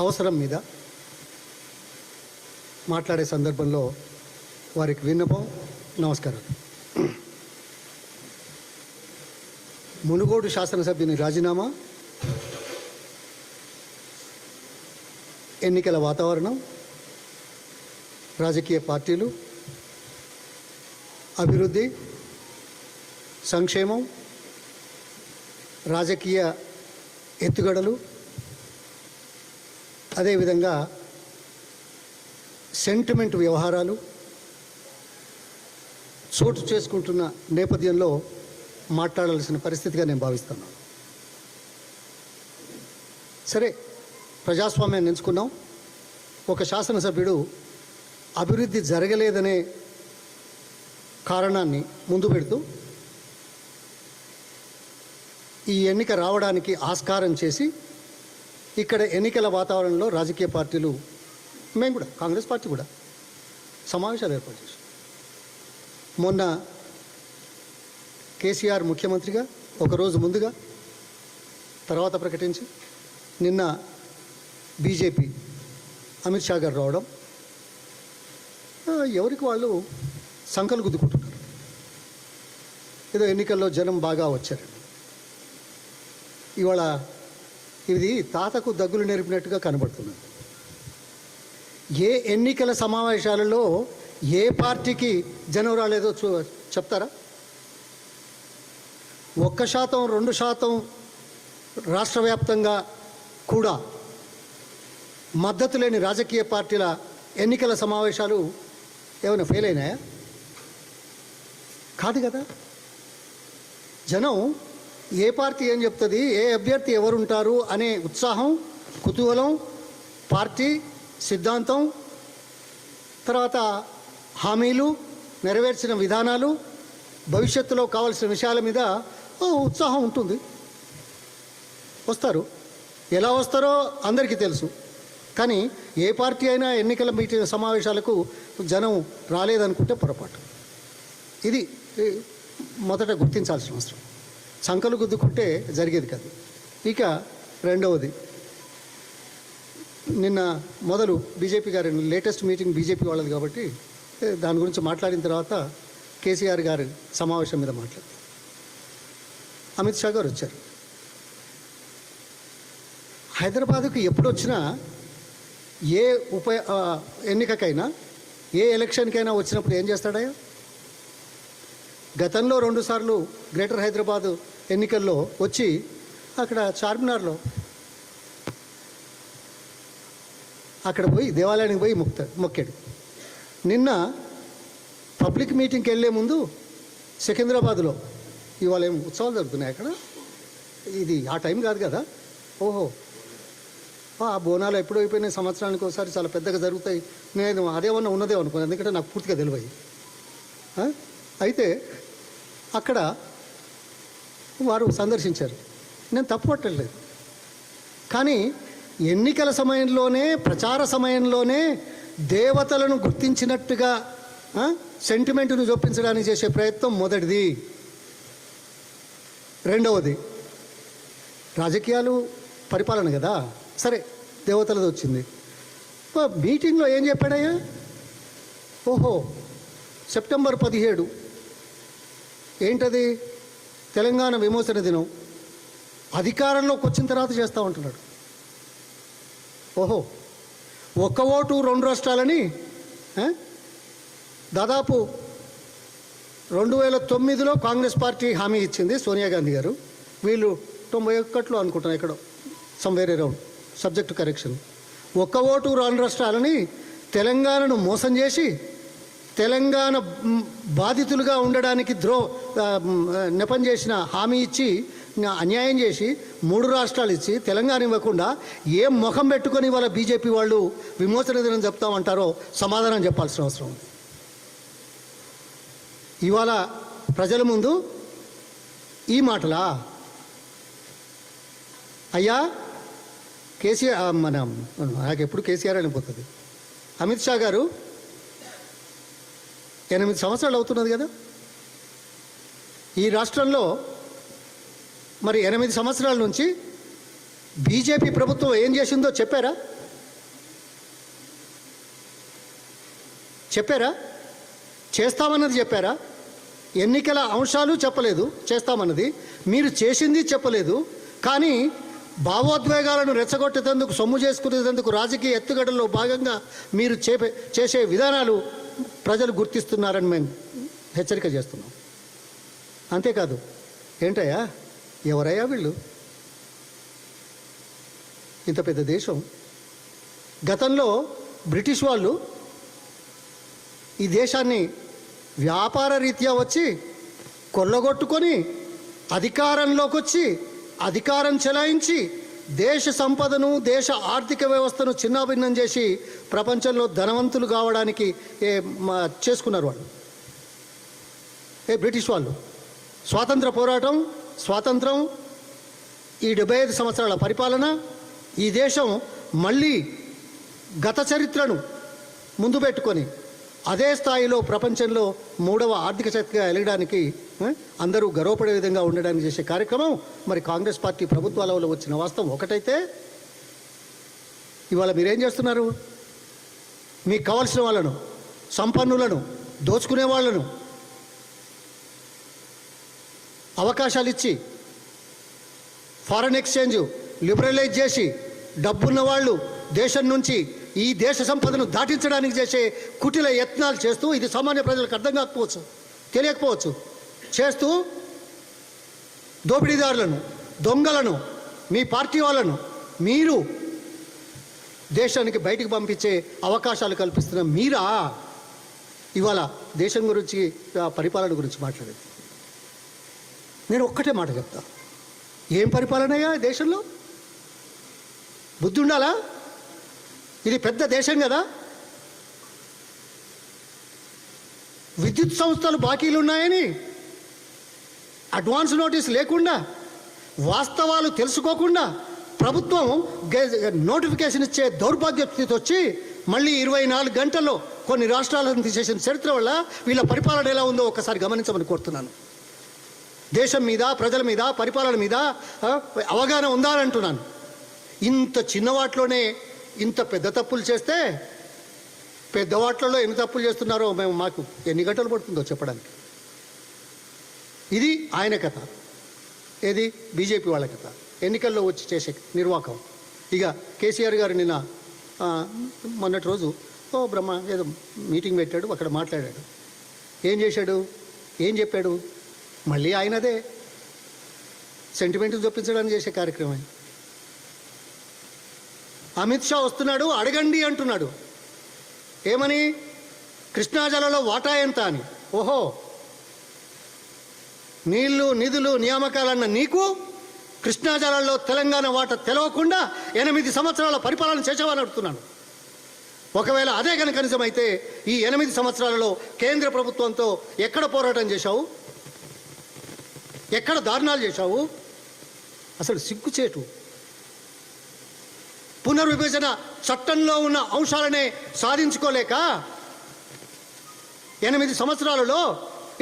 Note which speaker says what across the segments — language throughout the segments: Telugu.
Speaker 1: అవసరం మీద మాట్లాడే సందర్భంలో వారికి విన్నపం. నమస్కారం. మునుగోడు శాసనసభ్యుని రాజీనామా, ఎన్నికల వాతావరణం, రాజకీయ పార్టీలు, అభివృద్ధి, సంక్షేమం, రాజకీయ ఎత్తుగడలు, అదేవిధంగా సెంటిమెంట్ వ్యవహారాలు చోటు చేసుకుంటున్న నేపథ్యంలో మాట్లాడాల్సిన పరిస్థితిగా నేను భావిస్తున్నాను. సరే, ప్రజాస్వామ్యాన్ని ఎంచుకున్నాం. ఒక శాసనసభ్యుడు అభివృద్ధి జరగలేదనే కారణాన్ని ముందు పెడుతూ ఈ ఎన్నిక రావడానికి ఆస్కారం చేసి ఇక్కడ ఎన్నికల వాతావరణంలో రాజకీయ పార్టీలు, మేము కూడా కాంగ్రెస్ పార్టీ కూడా సమావేశాలు ఏర్పాటు చేశాం. మొన్న కేసీఆర్ ముఖ్యమంత్రిగా ఒకరోజు ముందుగా, తర్వాత ప్రకటించి, నిన్న బీజేపీ అమిత్ షా గారు రావడం, ఎవరికి వాళ్ళు సంకలు గుద్దుకుంటున్నారు. ఏదో ఎన్నికల్లో జనం బాగా వచ్చారండి. ఇవాళ ఇది తాతకు దగ్గులు నేర్పినట్టుగా కనబడుతున్నది. ఏ ఎన్నికల సమావేశాలలో ఏ పార్టీకి జనం రాలేదో చెప్తారా? 1%, 2% రాష్ట్ర వ్యాప్తంగా కూడా మద్దతు లేని రాజకీయ పార్టీల ఎన్నికల సమావేశాలు ఏమైనా ఫెయిల్ అయినాయా? కాదు కదా. జనం ఏ పార్టీ ఏం చెప్తుంది, ఏ అభ్యర్థి ఎవరుంటారు అనే ఉత్సాహం, కుతూహలం, పార్టీ సిద్ధాంతం, తర్వాత హామీలు, నెరవేర్చిన విధానాలు, భవిష్యత్తులో కావాల్సిన విషయాల మీద ఉత్సాహం ఉంటుంది. వస్తారు. ఎలా వస్తారో అందరికీ తెలుసు. కానీ ఏ పార్టీ అయినా ఎన్నికల మీటింగ్ సమావేశాలకు జనం రాలేదనుకుంటే పొరపాటు. ఇది మొదట గుర్తించాల్సిన అవసరం. సంకలు గుద్దుకుంటే జరిగేది కాదు. ఇక రెండవది, నిన్న మొదలు బీజేపీ గారి లేటెస్ట్ మీటింగ్ బీజేపీ వాళ్ళది కాబట్టి దాని గురించి మాట్లాడిన తర్వాత కేసీఆర్ గారి సమావేశం మీద మాట్లాడారు. అమిత్ షా గారు వచ్చారు. హైదరాబాదుకు ఎప్పుడు వచ్చినా, ఏ ఎన్నికకైనా, ఏ ఎలక్షన్కైనా వచ్చినప్పుడు ఏం చేస్తాడయ్యా? గతంలో 2 సార్లు గ్రేటర్ హైదరాబాదు ఎన్నికల్లో వచ్చి అక్కడ చార్మినార్లో అక్కడ పోయి దేవాలయానికి పోయి మొక్కాడు. నిన్న పబ్లిక్ మీటింగ్కి వెళ్ళే ముందు సికింద్రాబాద్లో ఇవాళ ఏం ఉత్సవాలు జరుగుతున్నాయి అక్కడ. ఇది ఆ టైం కాదు కదా. ఓహో, ఆ బోనాలు ఎప్పుడు అయిపోయినాయి, సంవత్సరానికి ఒకసారి చాలా పెద్దగా జరుగుతాయి. నేను అదేమన్నా ఉన్నదే అనుకున్నాను, ఎందుకంటే నాకు పూర్తిగా తెలియదు. అయితే అక్కడ వారు సందర్శించారు. నేను తప్పు పట్టలేదు. కానీ ఎన్నికల సమయంలోనే, ప్రచార సమయంలోనే దేవతలను గుర్తించినట్టుగా సెంటిమెంట్ను చూపించడానికి చేసే ప్రయత్నం మొదటిది. రెండవది, రాజకీయాలు పరిపాలన కదా. సరే, దేవతలది వచ్చింది. మీటింగ్లో ఏం చెప్పాడయ్యా? ఓహో, సెప్టెంబర్ 17 ఏంటది? తెలంగాణ విమోచన దినం. అధికారంలోకి వచ్చిన తర్వాత చేస్తూ ఉంటున్నాడు. ఓహో, 1 ఓటు 2 రాష్ట్రాలని దాదాపు 2009లో కాంగ్రెస్ పార్టీ హామీ ఇచ్చింది, సోనియా గాంధీ గారు. వీళ్ళు 91లో అనుకుంటున్నారు, ఎక్కడో somewhere around, subject correction. 1 vote 2 రాష్ట్రాలని తెలంగాణను మోసం చేసి, తెలంగాణ బాధితులుగా ఉండడానికి నెపం చేసిన హామీ ఇచ్చి, అన్యాయం చేసి 3 రాష్ట్రాలు ఇచ్చి తెలంగాణ ఇవ్వకుండా ఏం ముఖం పెట్టుకొని వాళ్ళ బీజేపీ వాళ్ళు విమోచన దినం చెప్తామంటారో సమాధానం చెప్పాల్సిన అవసరం ఉంది. ఇవాళ ప్రజల ముందు ఈ మాటలా? అయ్యా కేసీఆర్, నాకు ఎప్పుడు కేసీఆర్ అనిపోతుంది. అమిత్ షా గారు 8 సంవత్సరాలు అవుతున్నది కదా ఈ రాష్ట్రంలో. మరి 8 సంవత్సరాల నుంచి బీజేపీ ప్రభుత్వం ఏం చేసిందో చెప్పారా? చెప్పారా? చేస్తామన్నది చెప్పారా? ఎన్నికల అంశాలు చెప్పలేదు, చేస్తామన్నది మీరు చేసింది చెప్పలేదు. కానీ భావోద్వేగాలను రెచ్చగొట్టేందుకు, సొమ్ము చేసుకునేందుకు రాజకీయ ఎత్తుగడల్లో భాగంగా మీరు చేసే విధానాలు ప్రజలు గుర్తిస్తున్నారని మేము హెచ్చరిక చేస్తున్నాం. అంతేకాదు, ఏంటయ్యా, ఎవరయ్యా వీళ్ళు? ఇంత పెద్ద దేశం, గతంలో బ్రిటిష్ వాళ్ళు ఈ దేశాన్ని వ్యాపార రీత్యా వచ్చి కొల్లగొట్టుకొని అధికారంలోకి వచ్చి అధికారం చెలాయించి దేశ సంపదను, దేశ ఆర్థిక వ్యవస్థను చిన్నాభిన్నం చేసి ప్రపంచంలో ధనవంతులు కావడానికి చేసుకున్నారు వాళ్ళు. బ్రిటిష్ వాళ్ళు స్వాతంత్ర పోరాటం, స్వాతంత్రం, ఈ 75 సంవత్సరాల పరిపాలన, ఈ దేశం మళ్ళీ గత చరిత్రను ముందు పెట్టుకొని అదే స్థాయిలో ప్రపంచంలో 3వ ఆర్థిక శక్తిగా ఎదగడానికి, అందరూ గర్వపడే విధంగా ఉండడానికి చేసే కార్యక్రమం మరి కాంగ్రెస్ పార్టీ ప్రభుత్వాలలో వచ్చిన వాస్తవం ఒకటైతే, ఇవాళ మీరేం చేస్తున్నారు? మీకు కావాల్సిన వాళ్ళను, సంపన్నులను, దోచుకునే వాళ్ళను అవకాశాలు ఇచ్చి ఫారెన్ ఎక్స్చేంజ్ లిబరలైజ్ చేసి డబ్బున్న వాళ్ళు దేశం నుంచి ఈ దేశ సంపదను దాటించడానికి చేసే కుటిల యత్నాలు చేస్తూ, ఇది సామాన్య ప్రజలకు అర్థం కాకపోవచ్చు, తెలియకపోవచ్చు, చేస్తూ దోపిడీదారులను, దొంగలను, మీ పార్టీ వాళ్ళను మీరు దేశానికి బయటికి పంపించే అవకాశాలు కల్పిస్తున్న మీరా ఇవాళ దేశం గురించి, పరిపాలన గురించి మాట్లాడేది? నేను ఒక్కటే మాట చెప్తా, ఏం పరిపాలనయ్యా దేశంలో? బుద్ధి ఉండాలా? ఇది పెద్ద దేశం కదా. విద్యుత్ సంస్థలు బాకీలు ఉన్నాయని అడ్వాన్స్ నోటీస్ లేకుండా, వాస్తవాలు తెలుసుకోకుండా ప్రభుత్వం నోటిఫికేషన్ ఇచ్చే దౌర్భాగ్య స్థితి వచ్చి మళ్ళీ 24 గంటల్లో కొన్ని రాష్ట్రాలను తీసేసిన చరిత్ర వల్ల వీళ్ళ పరిపాలన ఎలా ఉందో ఒకసారి గమనించమని కోరుతున్నాను. దేశం మీద, ప్రజల మీద, పరిపాలన మీద అవగాహన ఉందా అని అంటున్నాను. ఇంత చిన్నవాటిలోనే ఇంత పెద్ద తప్పులు చేస్తే, పెద్దవాట్లలో ఎన్ని తప్పులు చేస్తున్నారో మాకు ఎన్ని గంటలు పడుతుందో చెప్పడానికి. ఇది ఆయన కథ. ఏది? బీజేపీ వాళ్ళ కథ. ఎన్నికల్లో వచ్చి చేసే నిర్వాకం. ఇక కేసీఆర్ గారు నిన్న మొన్నటి రోజు ఏదో మీటింగ్ పెట్టాడు, అక్కడ మాట్లాడాడు. ఏం చేశాడు? ఏం చెప్పాడు? మళ్ళీ ఆయనదే సెంటిమెంట్ చూపించడానికి చేసే కార్యక్రమం. అమిత్ షా వస్తున్నాడు, అడగండి అంటున్నాడు. ఏమని? కృష్ణా జలంలో వాటా ఎంత అని. ఓహో, నీళ్లు, నిధులు, నియామకాలన్న నీకు కృష్ణా జలాల్లో తెలంగాణ వాటా తెలవకుండా 8 సంవత్సరాల పరిపాలన చేసేవాని అడుగుతున్నాను. ఒకవేళ అదే కనుక నిజమైతే ఈ 8 సంవత్సరాలలో కేంద్ర ప్రభుత్వంతో ఎక్కడ పోరాటం చేశావు? ఎక్కడ దారుణాలు చేశావు? అసలు సిగ్గుచేటు. పునర్విభజన చట్టంలో ఉన్న అంశాలనే సాధించుకోలేక 8 సంవత్సరాలలో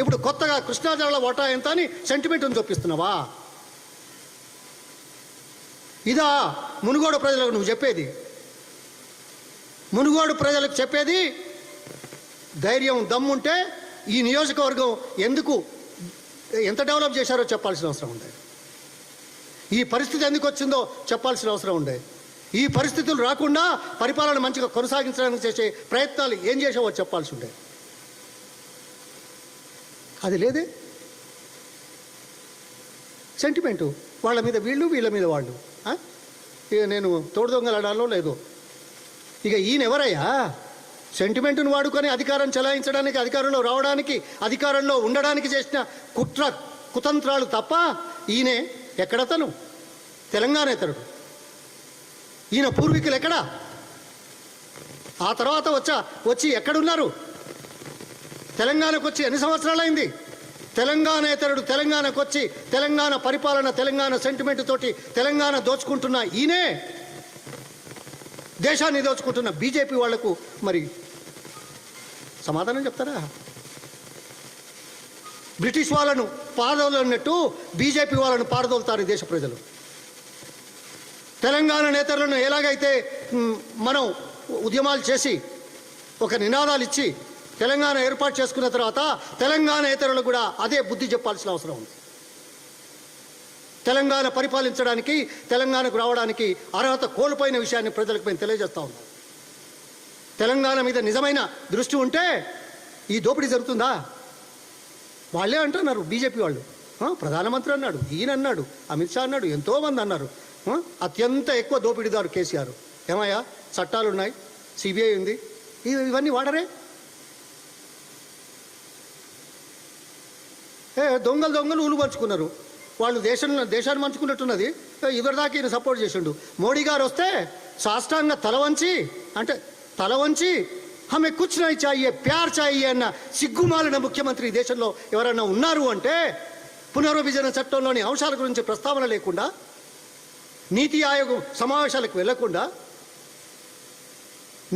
Speaker 1: ఇప్పుడు కొత్తగా కృష్ణా జలాల వాటా ఎంత అని సెంటిమెంట్ను చూపిస్తున్నావా? ఇదా మునుగోడు ప్రజలకు నువ్వు చెప్పేది? మునుగోడు ప్రజలకు చెప్పేది, ధైర్యం, దమ్ముంటే ఈ నియోజకవర్గం ఎంత డెవలప్ చేశారో చెప్పాల్సిన అవసరం ఉండే. ఈ పరిస్థితి ఎందుకు వచ్చిందో చెప్పాల్సిన అవసరం ఉండే. ఈ పరిస్థితులు రాకుండా పరిపాలన మంచిగా కొనసాగించడానికి చేసే ప్రయత్నాలు ఏం చేసావో చెప్పాల్సి ఉండే. అది లేదే. సెంటిమెంటు, వాళ్ళ మీద వీళ్ళు, వీళ్ళ మీద వాళ్ళు. ఇక నేను తోడు దొంగలాడాలో లేదో. ఇక ఈయన ఎవరయ్యా? సెంటిమెంటును వాడుకొని అధికారం చెలాయించడానికి, అధికారంలో రావడానికి, అధికారంలో ఉండడానికి చేసిన కుతంత్రాలు తప్ప ఈయనే ఎక్కడతను? తెలంగాణేతరుడు. ఈయన పూర్వీకులు ఎక్కడా? ఆ తర్వాత వచ్చి ఎక్కడున్నారు? తెలంగాణకు వచ్చి ఎన్ని సంవత్సరాలైంది? తెలంగాణేతరుడు తెలంగాణకు వచ్చి తెలంగాణ పరిపాలన, తెలంగాణ సెంటిమెంట్ తోటి తెలంగాణ దోచుకుంటున్న ఈయనే దేశాన్ని దోచుకుంటున్న బీజేపీ వాళ్లకు మరి సమాధానం చెప్తారా? బ్రిటిష్ వాళ్ళను పారదోలన్నట్టు బీజేపీ వాళ్ళను పారదోలుతారు దేశ ప్రజలు. తెలంగాణ నేతలను ఎలాగైతే మనం ఉద్యమాలు చేసి ఒక నినాదాలు ఇచ్చి తెలంగాణ ఏర్పాటు చేసుకున్న తర్వాత తెలంగాణ ఇతరులు కూడా అదే బుద్ధి చెప్పాల్సిన అవసరం ఉంది. తెలంగాణ పరిపాలించడానికి, తెలంగాణకు రావడానికి అర్హత కోల్పోయిన విషయాన్ని ప్రజలకు మేము తెలియజేస్తూ ఉన్నాం. తెలంగాణ మీద నిజమైన దృష్టి ఉంటే ఈ దోపిడీ జరుగుతుందా? వాళ్ళే అంటున్నారు, బీజేపీ వాళ్ళు. ప్రధానమంత్రి అన్నాడు, ఈయన అన్నాడు, అమిత్ షా అన్నాడు, ఎంతోమంది అన్నారు. అత్యంత ఎక్కువ దోపిడీదారు కేసీఆర్. ఏమయ్యా, చట్టాలు ఉన్నాయి, సిబిఐ ఉంది, ఇవన్నీ వాడరే. దొంగలు ఊలు పంచుకున్నారు వాళ్ళు. దేశాన్ని మంచుకున్నట్టున్నది. ఇవరిదాకా ఈయన సపోర్ట్ చేసిండు. మోడీ గారు వస్తే సాష్టాంగ తల వంచి హమే కుచ్ నహీ చాహియే, ప్యార్ చాహియే అన్న సిగ్గుమాలిన ముఖ్యమంత్రి ఈ దేశంలో ఎవరైనా ఉన్నారు అంటే, పునర్విభజన చట్టంలోని అంశాల గురించి ప్రస్తావన లేకుండా, నీతి ఆయోగ్ సమావేశాలకు వెళ్లకుండా,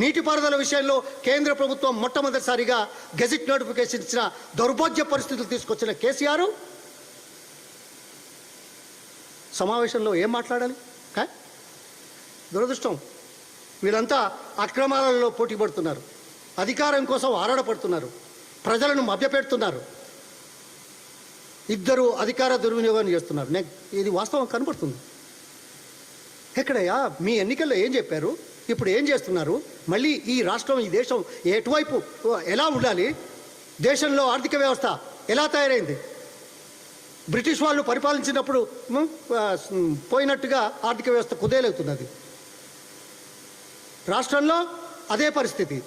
Speaker 1: నీటిపారుదల విషయంలో కేంద్ర ప్రభుత్వం మొట్టమొదటిసారిగా గెజిట్ నోటిఫికేషన్ ఇచ్చిన దౌర్భాగ్య పరిస్థితులు తీసుకొచ్చిన కేసీఆర్ సమావేశంలో ఏం మాట్లాడాలి? దురదృష్టం. వీళ్ళంతా అక్రమాలలో పోటీ పడుతున్నారు, అధికారం కోసం ఆరాడపడుతున్నారు, ప్రజలను మభ్యపెడుతున్నారు. ఇద్దరు అధికార దుర్వినియోగాన్ని చేస్తున్నారు. ఇది వాస్తవం కనబడుతుంది. ఎక్కడయ్యా మీ ఎన్నికల్లో ఏం చెప్పారు? ఇప్పుడు ఏం చేస్తున్నారు? మళ్ళీ ఈ రాష్ట్రం, ఈ దేశం ఎటువైపు ఎలా ఉండాలి? దేశంలో ఆర్థిక వ్యవస్థ ఎలా తయారైంది? బ్రిటిష్ వాళ్ళు పరిపాలించినప్పుడు పోయినట్టుగా ఆర్థిక వ్యవస్థ కుదేలవుతున్నది. రాష్ట్రంలో అదే పరిస్థితి.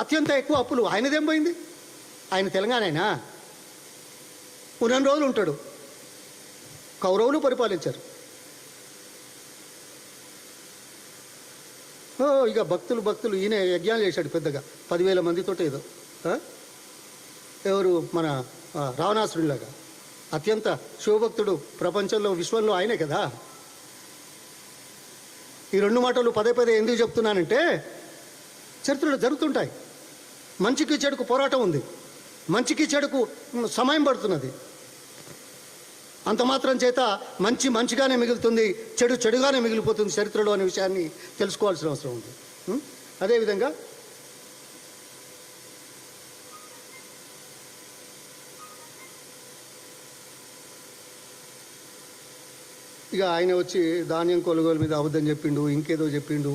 Speaker 1: అత్యంత ఎక్కువ అప్పులు. ఆయనదేం పోయింది? ఆయన తెలంగాణైనా ఉన్నన్ని రోజులు ఉంటాడు. కౌరవులు పరిపాలించారు. ఇక భక్తులు ఈయన యజ్ఞాలు చేశాడు పెద్దగా, 10,000 మందితో ఏదో. ఎవరు? మన రావణాసురులాగా అత్యంత శివభక్తుడు ప్రపంచంలో, విశ్వంలో ఆయనే కదా. ఈ రెండు మాటలు పదే ఎందుకు చెప్తున్నానంటే, చరిత్రలో జరుగుతుంటాయి. మంచికి చెడుకు పోరాటం ఉంది, మంచికి చెడుకు సమయం పడుతున్నది. అంత మాత్రం చేత మంచి మంచిగానే మిగులుతుంది, చెడు చెడుగానే మిగిలిపోతుంది చరిత్రలో అనే విషయాన్ని తెలుసుకోవాల్సిన అవసరం ఉంది. అదేవిధంగా ఇక ఆయన వచ్చి ధాన్యం కొనుగోలు మీద అబద్ధం చెప్పిండు, ఇంకేదో చెప్పిండు,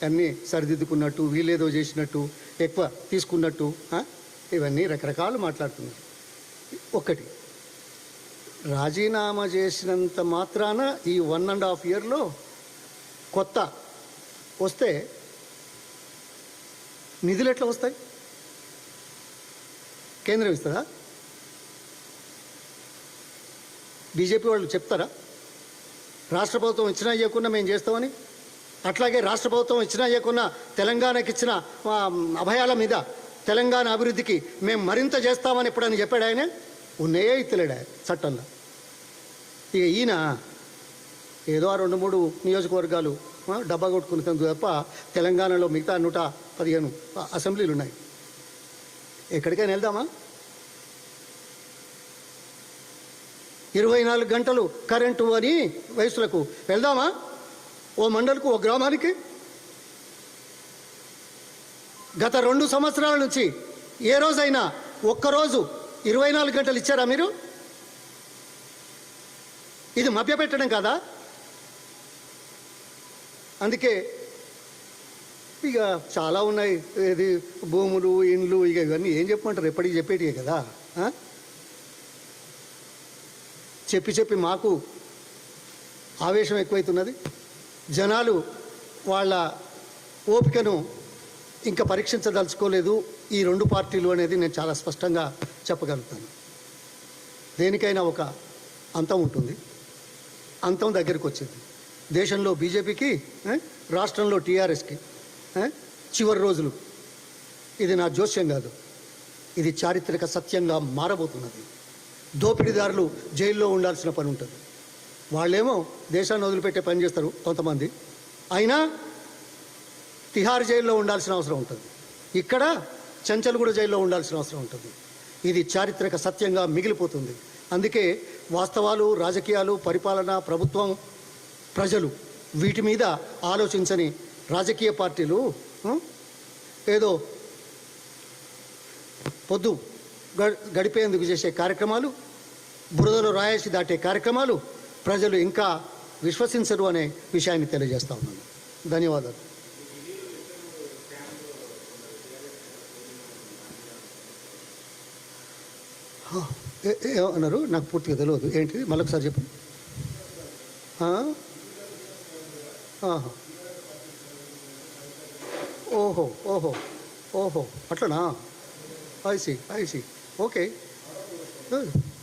Speaker 1: అన్నీ సరిదిద్దుకున్నట్టు, వీళ్ళేదో చేసినట్టు, ఎక్కువ తీసుకున్నట్టు, ఇవన్నీ రకరకాలు మాట్లాడుతున్నారు. ఒకటి, రాజీనామా చేసినంత మాత్రాన ఈ 1.5 ఇయర్లో కొత్త వస్తే నిధులు ఎట్లా వస్తాయి? కేంద్రం ఇస్తుందా? బీజేపీ వాళ్ళు చెప్తారా రాష్ట్ర ప్రభుత్వం ఇచ్చినా ఇవ్వకుండా మేము చేస్తామని? అట్లాగే రాష్ట్ర ప్రభుత్వం ఇచ్చినా ఇవ్వకుండా తెలంగాణకి ఇచ్చిన అభయాల మీద, తెలంగాణ అభివృద్ధికి మేము మరింత చేస్తామని ఎప్పుడని చెప్పాడు ఆయన? ఉన్నాయే ఇత్తలేడా చట్టంలో. ఇక ఈయన ఏదో 2-3 నియోజకవర్గాలు డబ్బా కొట్టుకుని తప్ప తెలంగాణలో మిగతా 115 అసెంబ్లీలు ఉన్నాయి. ఎక్కడికైనా వెళ్దామా? 24 గంటలు కరెంటు అని వయసులకు వెళ్దామా? ఓ మండలకు, ఓ గ్రామానికి? గత 2 సంవత్సరాల నుంచి ఏ రోజైనా ఒక్కరోజు 24 గంటలు ఇచ్చారా మీరు? ఇది మభ్యపెట్టడం కాదా? అందుకే ఇక చాలా ఉన్నాయి. ఇది భూములు, ఇండ్లు, ఇక ఇవన్నీ ఏం చెప్పమంటారు? ఎప్పటికీ చెప్పేటివే కదా. చెప్పి మాకు ఆవేశం ఎక్కువైతున్నది. జనాలు వాళ్ళ ఓపికను ఇంకా పరీక్షించదలుచుకోలేదు ఈ 2 పార్టీలు అనేది నేను చాలా స్పష్టంగా చెప్పగలుగుతాను. దేనికైనా ఒక అంతం ఉంటుంది. అంతం దగ్గరికి వచ్చింది. దేశంలో బీజేపీకి, రాష్ట్రంలో టీఆర్ఎస్కి చివరి రోజులు. ఇది నా జోస్యం కాదు, ఇది చారిత్రక సత్యంగా మారబోతున్నది. దోపిడీదారులు జైల్లో ఉండాల్సిన పని ఉంటుంది. వాళ్ళేమో దేశాన్ని వదిలిపెట్టే పని చేస్తారు కొంతమంది, అయినా తిహార్ జైల్లో ఉండాల్సిన అవసరం ఉంటుంది. ఇక్కడ చెంచల్గూడ జైల్లో ఉండాల్సిన అవసరం ఉంటుంది. ఇది చారిత్రక సత్యంగా మిగిలిపోతుంది. అందుకే వాస్తవాలు, రాజకీయాలు, పరిపాలన, ప్రభుత్వం, ప్రజలు వీటి మీద ఆలోచించని రాజకీయ పార్టీలు ఏదో పొద్దు గడిపేందుకు చేసే కార్యక్రమాలు, బురదలో రాయేసి దాటే కార్యక్రమాలు ప్రజలు ఇంకా విశ్వసించరు అనే విషయాన్ని తెలియజేస్తా ఉన్నాను. ధన్యవాదాలు. ఏమన్నారు నాకు పూర్తిగా తెలియదు. ఏంటిది మళ్ళొకసారి చెప్పండి. ఓహో ఓహో ఓహో అట్లనా? ఐసి ఓకే,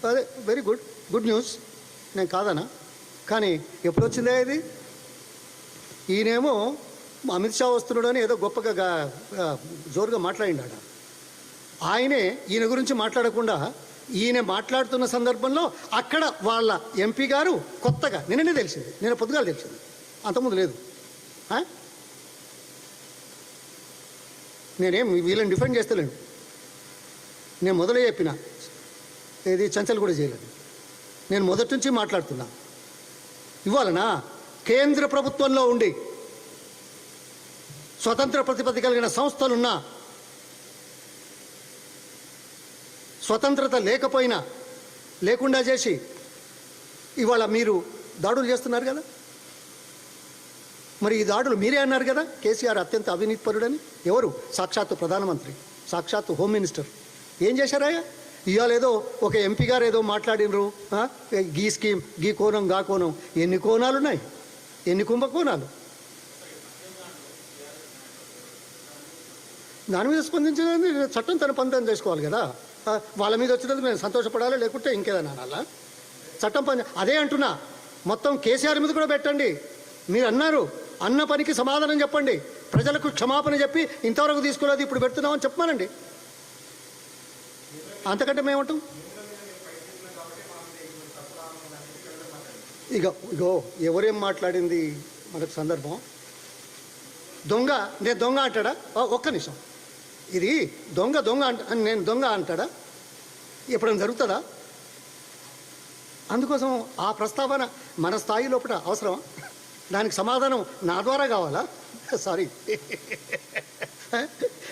Speaker 1: అదే వెరీ గుడ్ న్యూస్. నేను కాదనా, కానీ ఎప్పుడు వచ్చిందే ఇది? ఈయనేమో అమిత్ షా వస్తున్నాడు అని ఏదో గొప్పగా జోరుగా మాట్లాడినాడు. ఆయనే ఈయన గురించి మాట్లాడకుండా ఈయన మాట్లాడుతున్న సందర్భంలో అక్కడ వాళ్ళ ఎంపీ గారు కొత్తగా నిన్ననే తెలిసింది, నేను పొద్దుగాల తెలిసింది, అంతకుముందు లేదు. నేనేం వీళ్ళని డిఫెండ్ చేస్తలేను. నేను మొదలే చెప్పిన ఏది చంచల్ కూడా చేయలేదు. నేను మొదటి నుంచి మాట్లాడుతున్నా. ఇవ్వాలనా కేంద్ర ప్రభుత్వంలో ఉండి స్వతంత్ర ప్రతిపత్తి కలిగిన సంస్థలున్నా, స్వతంత్రత లేకుండా చేసి ఇవాళ మీరు దాడులు చేస్తున్నారు కదా. మరి ఈ దాడులు మీరే అన్నారు కదా, కేసీఆర్ అత్యంత అవినీతిపరుడని. ఎవరు? సాక్షాత్తు ప్రధానమంత్రి, సాక్షాత్తు హోమ్ మినిస్టర్. ఏం చేశారాయా? ఇవాళ ఏదో ఒక ఎంపీ గారు ఏదో మాట్లాడినరు, గీ స్కీమ్, గీ కోణం, గా కోణం. ఎన్ని కోణాలు ఉన్నాయి, ఎన్ని కుంభకోణాలు. దాని మీద స్పందించడానికి చట్టం తన పని చేసుకోవాలి కదా. వాళ్ళ మీద వచ్చినందుకు నేను సంతోషపడాలి, లేకుంటే ఇంకేదన్నా అనాలా? చట్టం పని అదే అంటున్నా. మొత్తం కేసీఆర్ మీద కూడా పెట్టండి. మీరు అన్న పనికి సమాధానం చెప్పండి, ప్రజలకు క్షమాపణ చెప్పి ఇంతవరకు తీసుకోలేదు ఇప్పుడు పెడుతున్నామని చెప్పమానండి. అంతకంటే మేమంటాం. ఇగో ఎవరేం మాట్లాడింది మనకు సందర్భం. నేను దొంగ అంటాడా? ఒక్క నిమిషం. ఇది దొంగ నేను దొంగ అంటాడా? ఎప్పుడైనా జరుగుతుందా? అందుకోసం ఆ ప్రస్తావన మన స్థాయి లోపల అవసరమా? దానికి సమాధానం నా ద్వారా కావాలా? సారీ,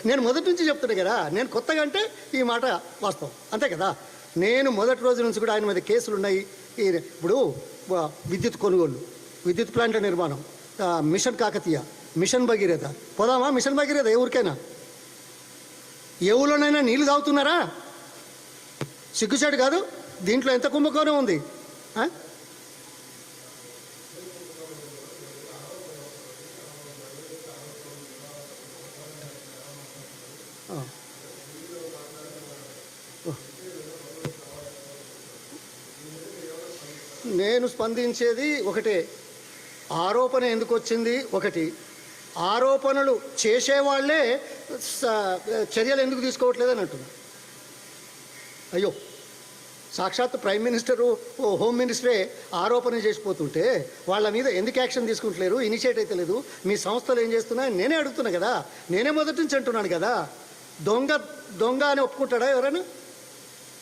Speaker 1: నేను మొదటి నుంచి చెప్తున్నా కదా. నేను కొత్తగా అంటే ఈ మాట వాస్తవం, అంతే కదా. నేను మొదటి రోజు నుంచి కూడా ఆయన మీద కేసులు ఉన్నాయి. ఇప్పుడు విద్యుత్ కొనుగోలు, విద్యుత్ ప్లాంట్ల నిర్మాణం, మిషన్ కాకతీయ, మిషన్ భగీరథ. పోదామా మిషన్ భగీరథ? ఎవరికైనా ఏ ఊళ్ళోనైనా నీళ్ళు తాగుతున్నారా? సిగ్గుచాటు కాదు. దీంట్లో ఎంత కుంభకోణం ఉంది. నేను స్పందించేది ఒకటే, ఆరోపణ ఎందుకు వచ్చింది ఒకటి, ఆరోపణలు చేసేవాళ్లే చర్యలు ఎందుకు తీసుకోవట్లేదని అంటున్నా. అయ్యో, సాక్షాత్ ప్రైమ్ మినిస్టరు, హోమ్ మినిస్టరే ఆరోపణ చేసిపోతుంటే వాళ్ళ మీద ఎందుకు యాక్షన్ తీసుకుంటలేరు? ఇనిషియేట్ అయితే లేదు. మీ సంస్థలు ఏం చేస్తున్నాయని నేనే అడుగుతున్నా కదా. నేనే మొదటి నుంచి అంటున్నాను కదా. దొంగ అని ఒప్పుకుంటాడా ఎవరైనా?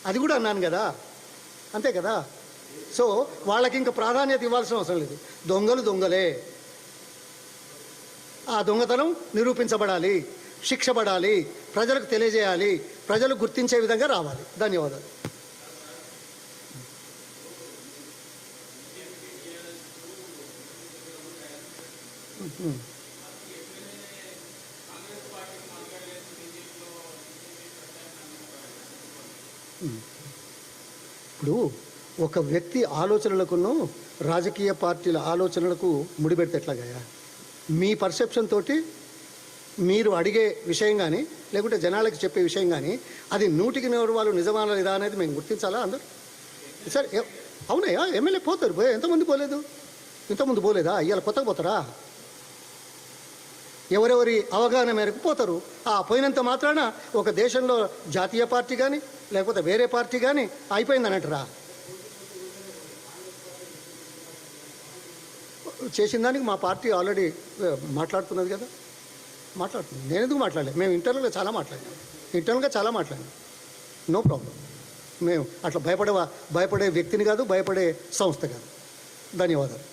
Speaker 1: అది కూడా అన్నాను కదా, అంతే కదా. సో వాళ్ళకి ఇంకా ప్రాధాన్యత ఇవ్వాల్సిన అవసరం లేదు. దొంగలే. ఆ దొంగతనం నిరూపించబడాలి, శిక్ష పడాలి, ప్రజలకు తెలియజేయాలి, ప్రజలు గుర్తించే విధంగా రావాలి. ధన్యవాదాలు. ఇప్పుడు ఒక వ్యక్తి ఆలోచనలకును రాజకీయ పార్టీల ఆలోచనలకు ముడిపెడితే ఎట్లాగా? మీ పర్సెప్షన్ తోటి మీరు అడిగే విషయం కానీ, లేకుంటే జనాలకి చెప్పే విషయం కానీ, అది 100% వాళ్ళు నిజమానా లేదా అనేది మేము గుర్తించాలా అందరూ? సార్ అవునయ్యా, ఎమ్మెల్యే పోతారు. ఎంతమంది పోలేదు? ఇంతకుముందు పోలేదా? ఇవాళ కొత్తగా పోతారా? ఎవరెవరి అవగాహన మేరకు పోతారు. పోయినంత మాత్రాన ఒక దేశంలో జాతీయ పార్టీ కానీ లేకపోతే వేరే పార్టీ కానీ అయిపోయిందని అంటారా? చేసిన దానికి మా పార్టీ ఆల్రెడీ మాట్లాడుతున్నది కదా, మాట్లాడుతుంది. నేను ఎందుకు మాట్లాడలేదు? మేము ఇంటర్నల్గా చాలా మాట్లాడాం. No problem. మేము అట్లా భయపడే వ్యక్తిని కాదు, భయపడే సంస్థ కాదు. ధన్యవాదాలు.